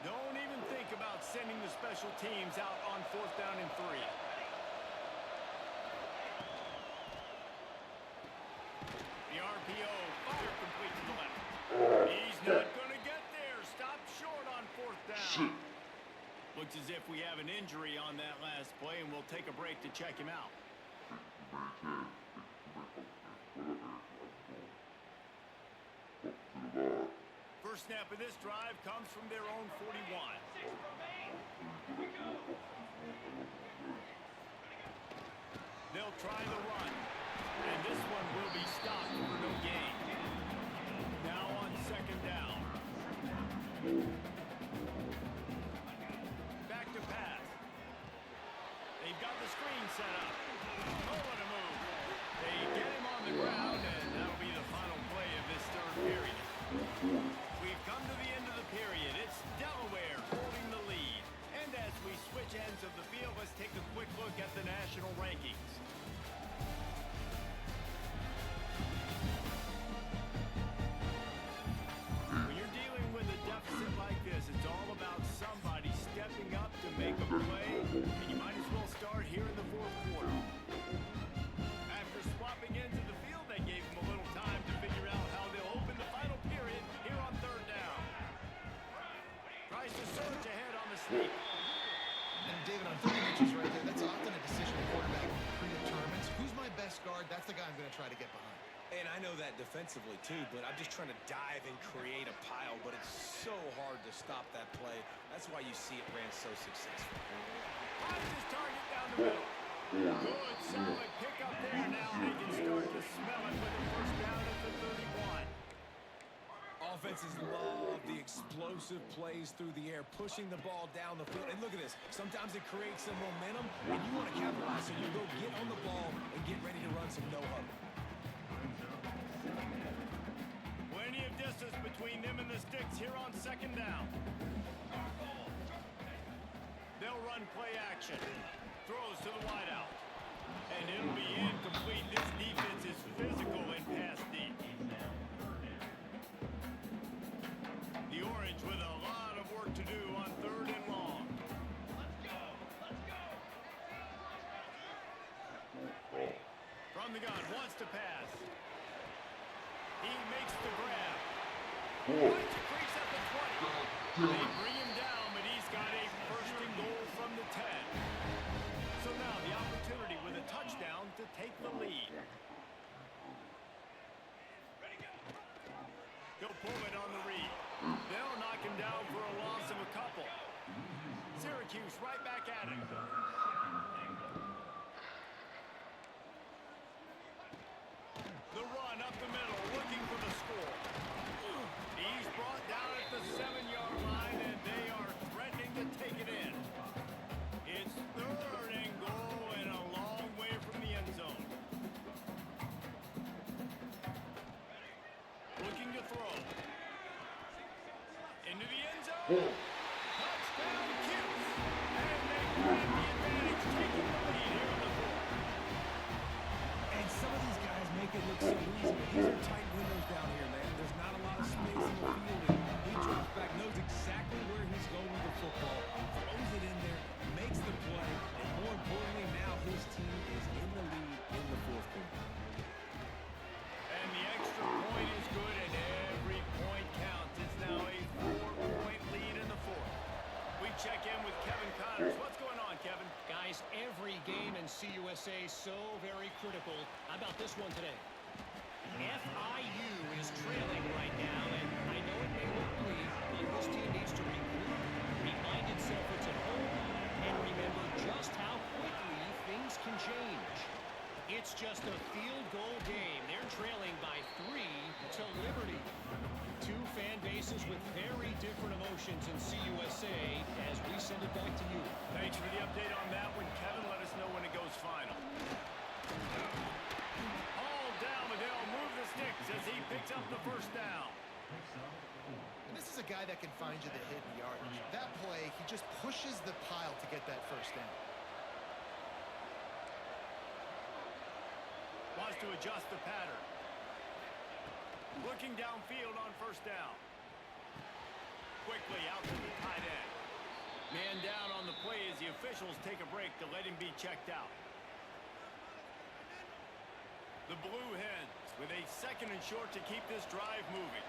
Don't even think about sending the special teams out on 4th down and 3. The RPO, fire complete to the left. He's not going to get there. Stop short on 4th down. Looks as if we have an injury on that last play, and we'll take a break to check him out. First snap of this drive comes from their own 41. They'll try the run, and this one will be stopped for no gain. Now on second down. Back to pass. They've got the screen set up. Oh, what a move. They get him on the ground, and that'll be the final play of this 3rd period. We've come to the end of the period. It's Delaware holding the lead. And as we switch ends of the field, let's take a quick look at the national rankings. When you're dealing with a deficit like this, it's all about somebody stepping up to make a play, and you might as well start here in the 4th quarter. After swapping into the field, they gave them a little time to figure out how they'll open the final period here on 3rd down. Tries to surge ahead on the sneak. And David, on 30 inches right there, that's often a decision a quarterback predetermines. Who's my best guard? That's the guy I'm going to try to get behind. And I know that defensively, too, but I'm just trying to dive and create a pile, but it's so hard to stop that play. That's why you see it ran so successful. Finds his target down the middle. Good, solid pickup there. Now they can start to smell it with the first down at the 31. Offenses love the explosive plays through the air, pushing the ball down the field. And look at this. Sometimes it creates some momentum, and you want to capitalize, so you go get on the ball and get ready to run some no-huddle. Plenty of distance between them and the sticks here on second down. They'll run play action. Throws to the wideout. And it'll be incomplete. This defense is physical and pass deep. The Orange with a lot of work to do on 3rd and long. From the gun, wants to pass. He makes the grab. Finds a crease at the 20. They bring him down, but he's got a 1st and goal from the 10. So now the opportunity with a touchdown to take the lead. He'll pull it on the read. They'll knock him down for a loss of a couple. Syracuse right back at it. The run up the middle, looking for the score. He's brought down at the 7-yard line, and they are threatening to take it in. It's 3rd and goal and a long way from the end zone. Looking to throw. Into the end zone. Touchdown, Cuse. And they grab the advantage, taking the lead here in the 4th. And some of these guys make it look so easy, but these are tight windows down here, man. There's not a lot of space in the field, and he drops back, knows exactly where he's going with the football, throws it in there, makes the play, and more importantly, now his team is in the lead in the 4th quarter. And the extra point is good, and every point counts. It's now a 4-point lead in the 4th. We check in with Kevin Connors. USA so very critical. How about this one today? FIU is trailing right now, and I know it may look bleak, but this team needs to regroup, remind itself it's at home, and remember just how quickly things can change. It's just a field goal game. They're trailing by 3 to Liberty. Two fan bases with very different emotions in CUSA as we send it back to you. Thanks for the update on that one, Kevin. Let us know when it goes final. All down, and they'll move the sticks as he picks up the first down. And this is a guy that can find you the hidden yardage. That play, he just pushes the pile to get that first down. Wants to adjust the pattern. Looking downfield on first down. Quickly out to the tight end. Man down on the play as the officials take a break to let him be checked out. The Blue Hens with a 2nd and short to keep this drive moving.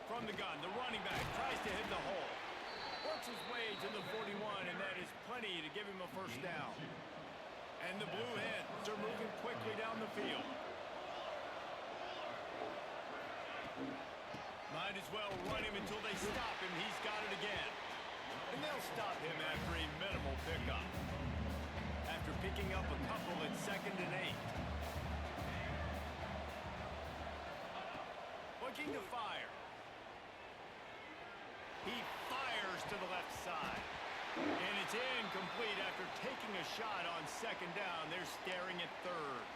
From the gun, the running back tries to hit the hole. Works his way to the 41, and that is plenty to give him a first down. And the Blue Hens are moving quickly down the field. Might as well run him until they stop him. He's got it again. And they'll stop him after a minimal pickup. After picking up a couple at 2nd and 8. Looking to fire. He fires to the left side. And it's incomplete after taking a shot on 2nd down. They're staring at 3rd.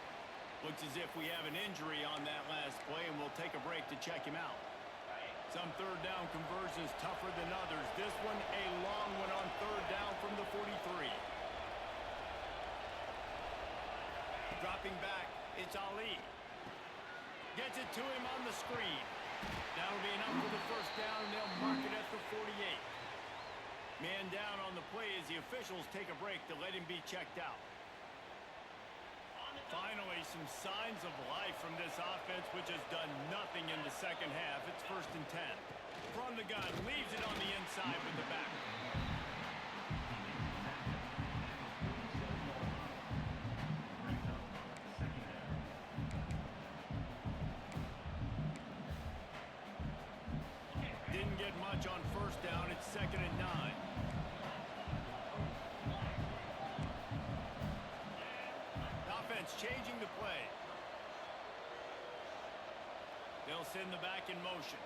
Looks as if we have an injury on that last play, and we'll take a break to check him out. Some 3rd down conversions tougher than others. This one, a long one on 3rd down from the 43. Dropping back, it's Ali. Gets it to him on the screen. That'll be enough for the first down, and they'll mark it at the 48. Man down on the play as the officials take a break to let him be checked out. Finally, some signs of life from this offense, which has done nothing in the 2nd half. It's 1st and 10. From the gun, leaves it on the inside with the back. Didn't get much on first down. It's 2nd and 9. Offense changing the play. They'll send the back in motion.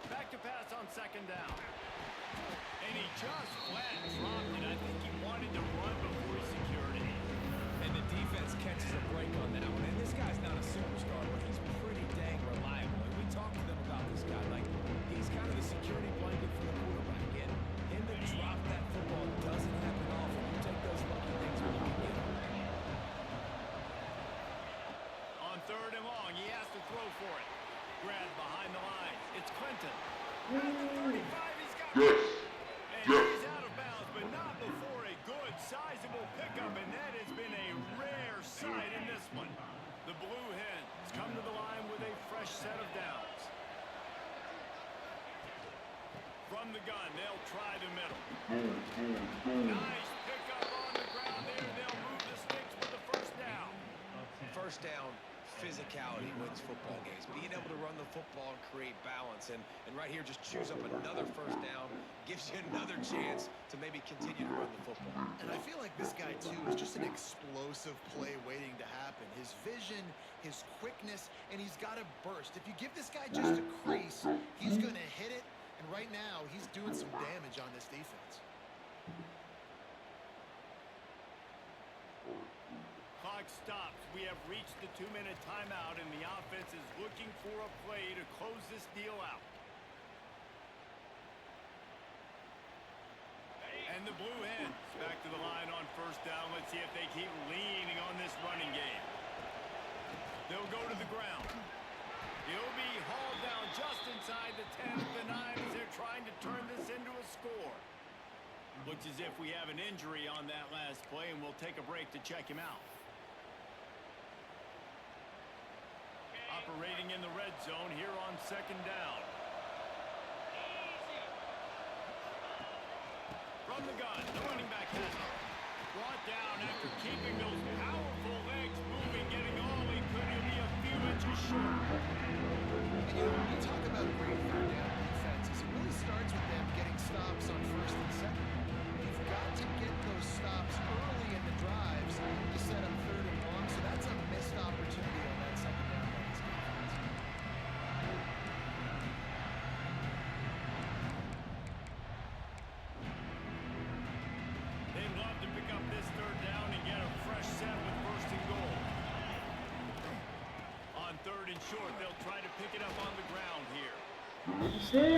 Back to pass on 2nd down. And he just flat dropped it. I think he wanted to run before he secured it. And the defense catches a break on that one. And this guy's not a superstar, but he's pretty dang reliable. And we talked to them about this guy. Like, he's kind of the security blanket for the quarterback. And him to drop that football doesn't happen often. You take those lucky things when you can get them. On 3rd and long, he has to throw for it. Grabbed behind the line. It's Clinton. At the 35, he's got it. And he's out of bounds, but not before a good, sizable pickup, and that has been a rare sight in this one. The Blue Hens come to the line with a fresh set of downs. From the gun, they'll try the middle. Nice pickup on the ground there. They'll move the sticks with the first down. First down, physicality wins football games. Being able to run the football and create balance. And right here, just choose up another first down. Gives you another chance to maybe continue to run the football. And I feel like this guy, too, is just an explosive play waiting to happen. His vision, his quickness, and he's got a burst. If you give this guy just a crease, he's going to hit it. And right now, he's doing some damage on this defense. Clock stops. We have reached the 2-minute timeout, and the offense is looking for a play to close this deal out. And the Blue Hens back to the line on first down. Let's see if they keep leaning on this running game. They'll go to the ground. He'll be hauled down just inside the 10 at the 9 as they're trying to turn this into a score. Looks as if we have an injury on that last play, and we'll take a break to check him out. Operating in the red zone here on 2nd down. From the gun, the running back has it. Brought down after keeping those powerful legs moving, getting all he could. He'll be a few inches short. And you know, when you talk about great third down defenses, it really starts with them getting stops on first and second. You've got to get those stops early in the drives to set up third and long, so that's a missed opportunity on that second down by this defense. They'd love to pick up this third down and get a fresh set with first and goal. On third and short, they'll try to pick it up on the ground here. Is very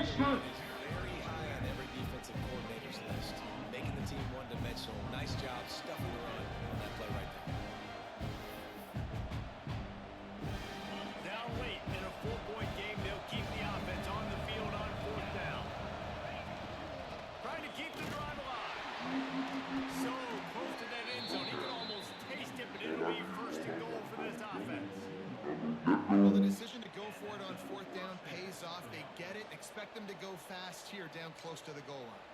high on every defensive coordinator's list. Making the team one-dimensional. Nice job stuffing the run on that play right there. Down late in a 4-point game, they'll keep the offense on the field on fourth down. Trying to keep the drive alive. So close to that end zone, he can almost taste it, but it'll be first and goal for this offense. Well, the decision to go for it on fourth down pays off. They get it. Expect them to go fast here down close to the goal line.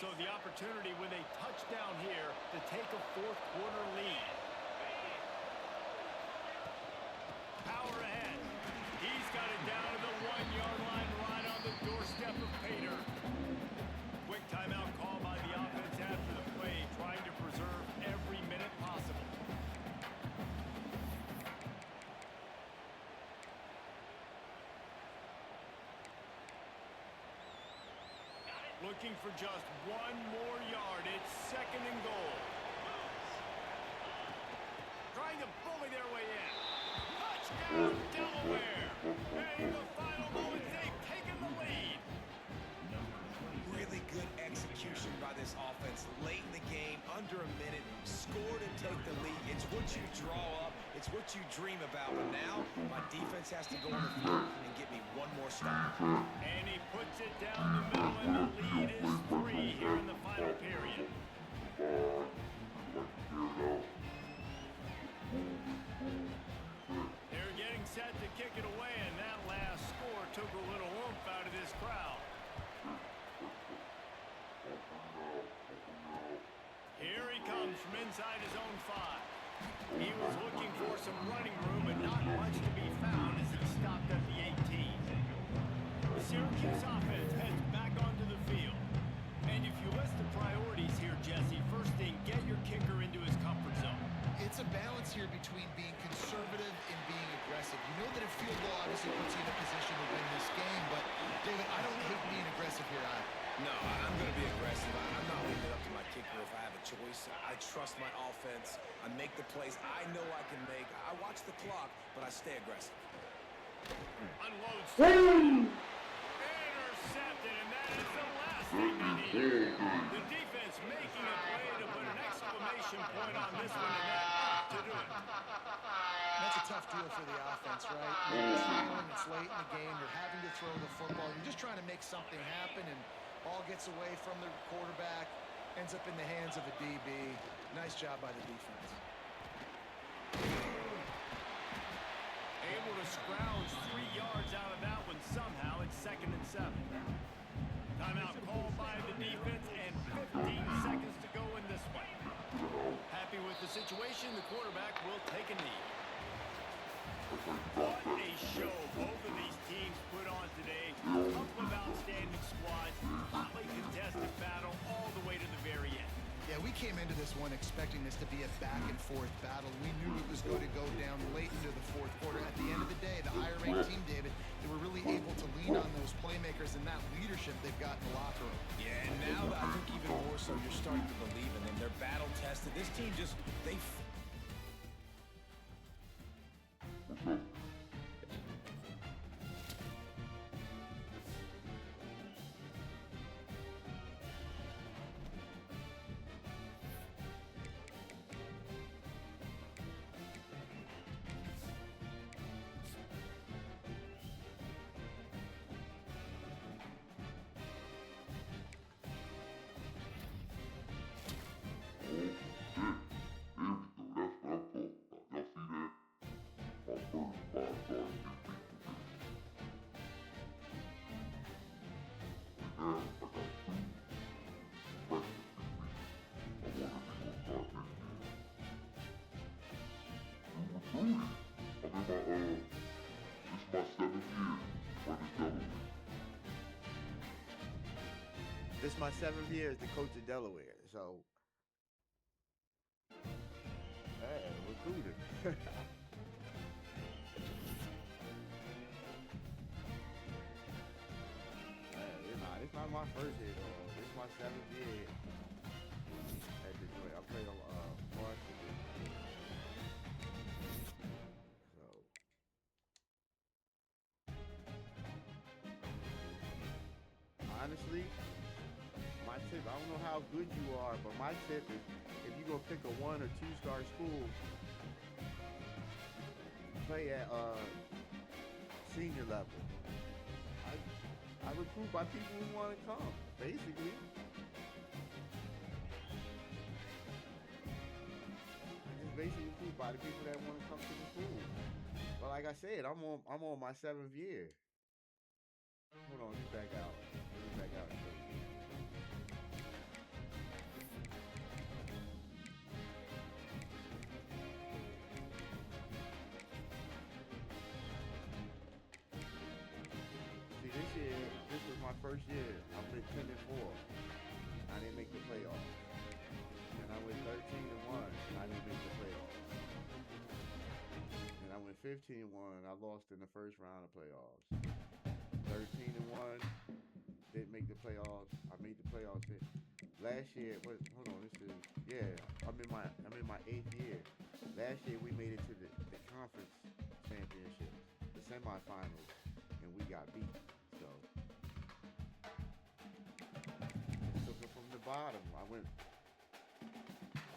So the opportunity with a touchdown here to take a fourth quarter lead. Power ahead. He's got it down to the 1-yard line right on the doorstep of Pater. Quick timeout call by the offense after the play, trying to preserve every minute possible. Looking for just one more yard. It's second and goal. Trying to bully their way in. Touchdown, Delaware. And in the final moments, they've taken the lead. Really good execution by this offense late in the game, under a minute, scored and take the lead. It's what you draw up. It's what you dream about. But now, my defense has to go on the field and get me one more stop. And he puts it down the middle, and the lead is 3 here in the final period. They're getting set to kick it away, and that last score took a little oomph out of this crowd. Here he comes from inside his own 5. He was looking for some running room, but not much to be found as he stopped at the 18. The Syracuse offense heads back onto the field. And if you list the priorities here, Jesse, first thing, get your kicker into his comfort zone. It's a balance here between being conservative and being aggressive. You know that a field goal obviously puts you in a position to win this game, but, David, I don't hate being aggressive here either. No, I'm going to be aggressive. I'm not leaving it up to my kicker if I have a choice. I trust my offense. I make the plays I know I can make. I watch the clock, but I stay aggressive. Unloads. Intercepted, and that is the last thing they need. The defense making a play to put an exclamation point on this one, and that ought to do it. That's a tough deal for the offense, right? You're trailing, it's late in the game, you're having to throw the football, you're just trying to make something happen, and ball gets away from the quarterback, ends up in the hands of a DB. Nice job by the defense. Able to scrounge 3 yards out of that one somehow. It's 2nd and 7. Timeout called by the defense, and 15 seconds to go in this one. Happy with the situation, the quarterback will take a knee. What a show both of these teams put on today. A couple of outstanding squads, hotly contested battle all the way to the very end. Yeah, we came into this one expecting this to be a back-and-forth battle. We knew it was going to go down late into the fourth quarter. At the end of the day, the higher-ranked team, David, they were really able to lean on those playmakers and that leadership they've got in the locker room. Yeah, and now I think even more so, you're starting to believe in them. They're battle-tested. This team just, they... This is my 7th year as the coach of Delaware. So, hey, recruiter. It's not my first year though. This is my 7th year at the joint. I played on varsity. So honestly, my tip, I don't know how good you are, but my tip is if you go pick a 1 or 2-star school, play at senior level. I recruit by people who want to come, basically. I just basically recruit by the people that want to come to the school. But like I said, I'm on my 7th year. Hold on, let me back out. This was my first year. I went 10-4. I didn't make the playoffs. And I went 13-1. I didn't make the playoffs. And I went 15-1. I lost in the first round of playoffs. 13-1. Didn't make the playoffs. I made the playoffs. Last year, I'm in my 8th year. Last year we made it to the conference championships, the semifinals, and we got beat. So took it from the bottom. I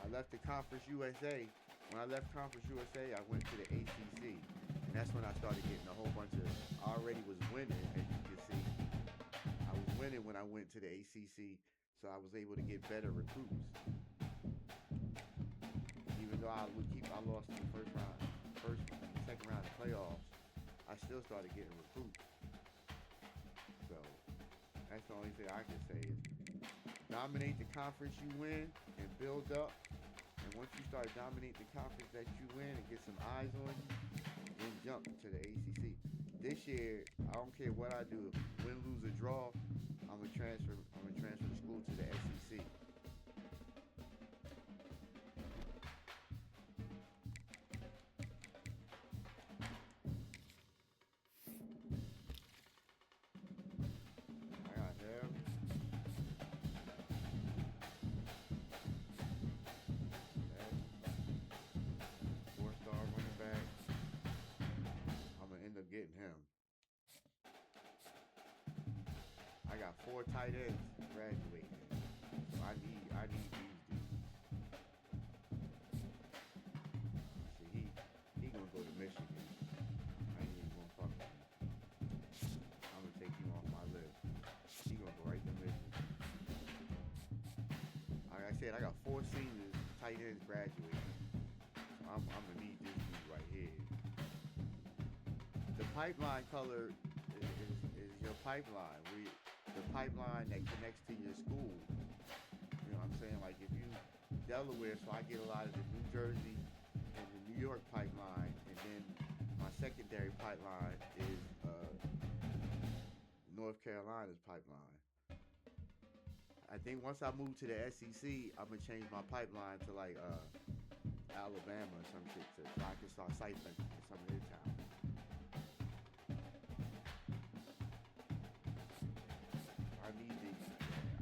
left the Conference USA. When I left Conference USA, I went to the ACC. And that's when I started getting a whole bunch of, I already was winning, as you can see. I was winning when I went to the ACC, so I was able to get better recruits. Even though I lost in the second round of playoffs, I still started getting recruits. So that's the only thing I can say is dominate the conference you win and build up. And once you start dominating the conference that you win and get some eyes on you, then jump to the ACC. This year, I don't care what I do, win, lose, or draw, I'm gonna transfer the school to the SEC. I got him. Four-star running back. I'm gonna end up getting him. I got 4 tight ends graduating. So I need these dudes. See, he gonna go to Michigan. I ain't even gonna fuck with him. I'm gonna take him off my list. He gonna go right to Michigan. Like I said, I got 4 seniors, tight ends graduating. So I'm gonna need this dude right here. The pipeline color is your pipeline. The pipeline that connects to your school. You know what I'm saying? Like if you Delaware, so I get a lot of the New Jersey and the New York pipeline, and then my secondary pipeline is North Carolina's pipeline. I think once I move to the SEC, I'm gonna change my pipeline to like Alabama or some shit, so I can start siphoning some of their talent.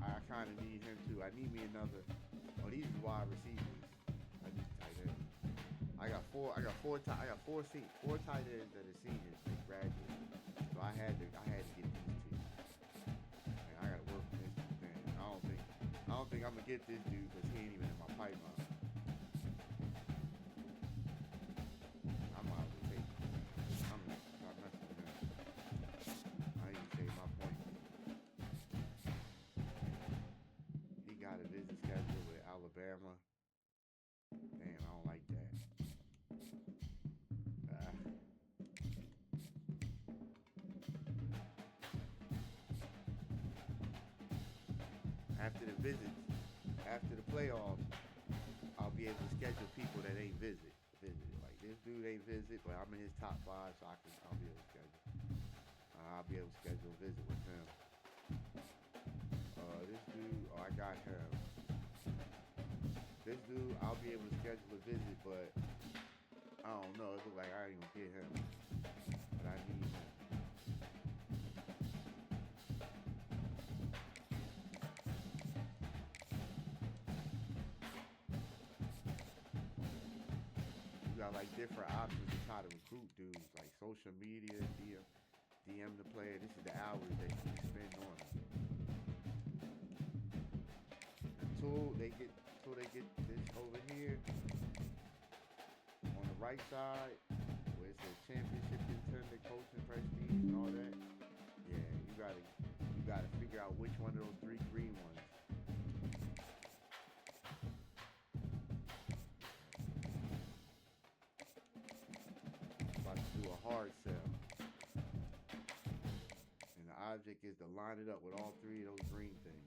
I kind of need him too. I need me another. Oh, these are wide receivers. I need tight ends. I got four tight ends that are seniors. They graduated, so I had to get these 2. And I gotta work with this thing. I don't think I'm gonna get this dude because he ain't even in my pipeline. I'm out of the tape. I'm not messing with him. I need to save my point. He got a visit schedule with Alabama. Damn, I don't like that. After the visits, after the playoffs, I'll be able to schedule people that ain't visited. Like this dude ain't visit, but I'm in his top 5, so I'll be able to schedule. I'll be able to schedule a visit with him. this dude, I got him. This dude, I'll be able to schedule a visit, but I don't know. It look like I ain't gonna get him, but I need him. You got like different options to try to recruit dudes, like social media, DM the player. This is the hours that you can spend on them. Until they get this over here on the right side where it says championship contender, coaching prestige, and all that. Yeah, you gotta figure out which one of those 3 green ones. About to do a hard sell. And the object is to line it up with all 3 of those green things.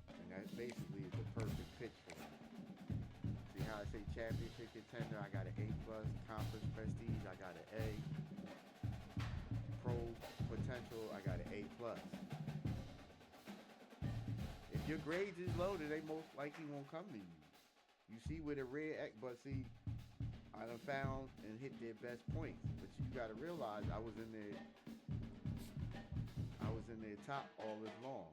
And that basically is the perfect pitch for it. See how I say championship contender? I got an A+, conference prestige, I got an A. Pro potential, I got an A+. If your grades is low, then they most likely won't come to you. You see with a red X, but see, I done found and hit their best points. But you gotta realize I was in their top all this long.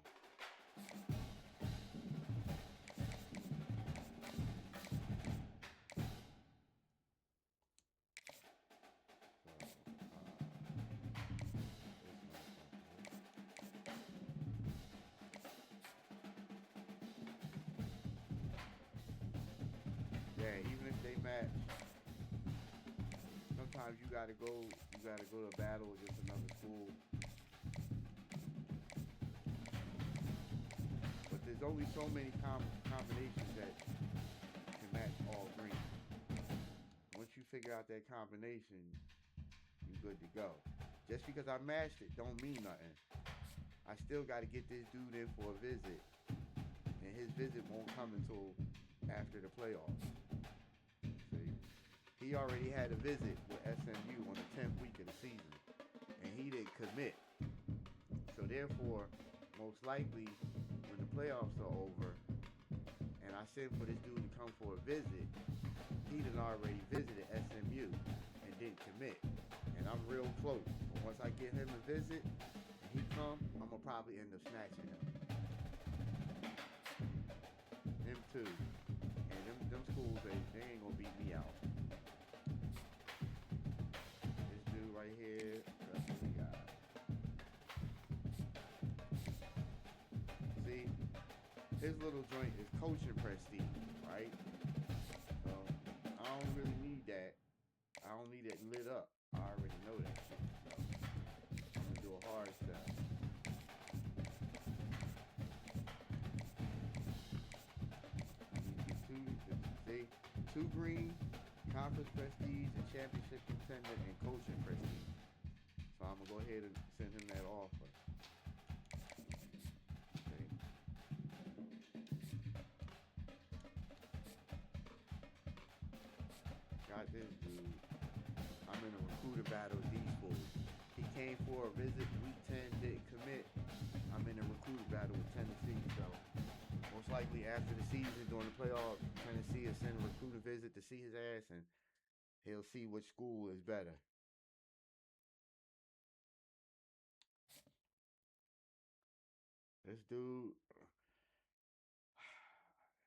Yeah, even if they match, sometimes you gotta go to battle against another school. But there's only so many combinations that can match all 3. Once you figure out that combination, you're good to go. Just because I matched it don't mean nothing. I still gotta get this dude in for a visit, and his visit won't come until after the playoffs. See, he already had a visit with SMU on the 10th week of the season, and he didn't commit. So therefore, most likely, when the playoffs are over, and I send for this dude to come for a visit, he done already visited SMU and didn't commit. And I'm real close. But once I get him a visit, and he come, I'm gonna probably end up snatching him. Him too. And them schools, they ain't gonna beat me out. This dude right here, that's what we got. See, his little joint is coaching prestige, right? So I don't really need that. I don't need it lit up. I already know that shit. So I'm gonna do a hard sell. See, 2 green, conference prestige, and championship contender, and coaching prestige. So I'm gonna go ahead and send him that offer. Okay. Got this dude. I'm in a recruiter battle with these fools. He came for a visit week 10, didn't commit. I'm in a recruiter battle with Tennessee, so most likely after the season, during the playoffs, Tennessee will send a recruiter visit to see his ass, and he'll see which school is better. This dude,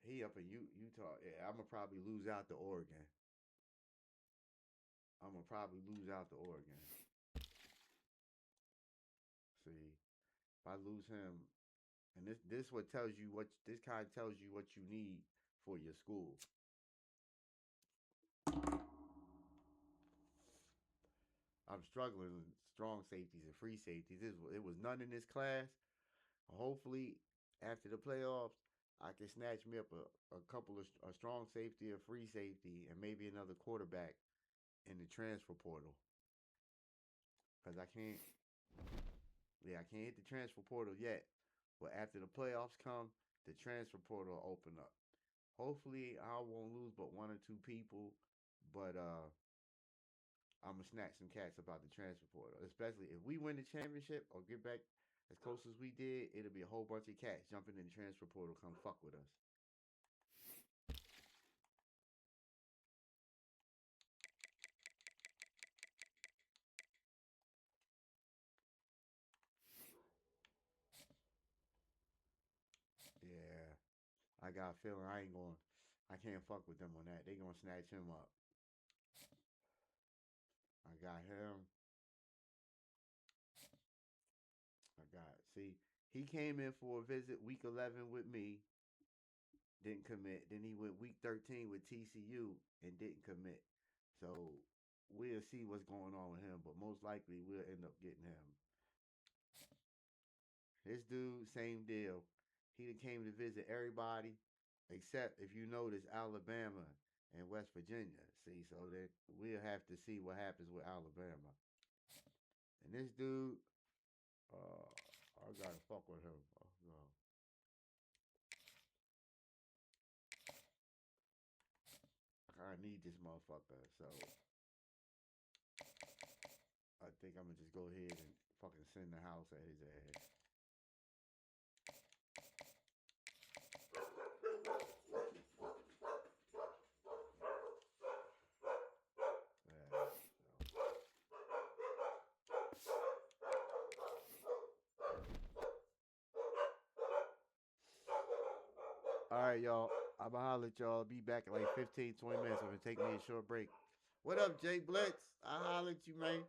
he up in Utah. Yeah, I'm going to probably lose out to Oregon. See, if I lose him, and this what tells you this kind of tells you what you need for your school. I'm struggling with strong safeties and free safeties. It was none in this class. Hopefully, after the playoffs, I can snatch me up a couple of a strong safety, a free safety, and maybe another quarterback in the transfer portal. Because I can't hit the transfer portal yet. But after the playoffs come, the transfer portal will open up. Hopefully, I won't lose but 1 or 2 people. But I'm gonna snatch some cats about the transfer portal. Especially if we win the championship or get back as close as we did, it'll be a whole bunch of cats jumping in the transfer portal, come fuck with us. Yeah, I got a feeling I can't fuck with them on that. They gonna snatch him up. I got him. See, he came in for a visit week 11 with me, didn't commit. Then he went week 13 with TCU and didn't commit. So we'll see what's going on with him, but most likely we'll end up getting him. This dude, same deal. He came to visit everybody except, if you notice, Alabama and West Virginia. See, so that we'll have to see what happens with Alabama. And this dude, I gotta fuck with him. Oh, no. I need this motherfucker, so I think I'm gonna just go ahead and fucking send the house at his ass. All right, y'all. I'ma holler at y'all. Be back in like 15, 20 minutes. I'm gonna take me a short break. What up, Jay Blitz? I holler at you, man.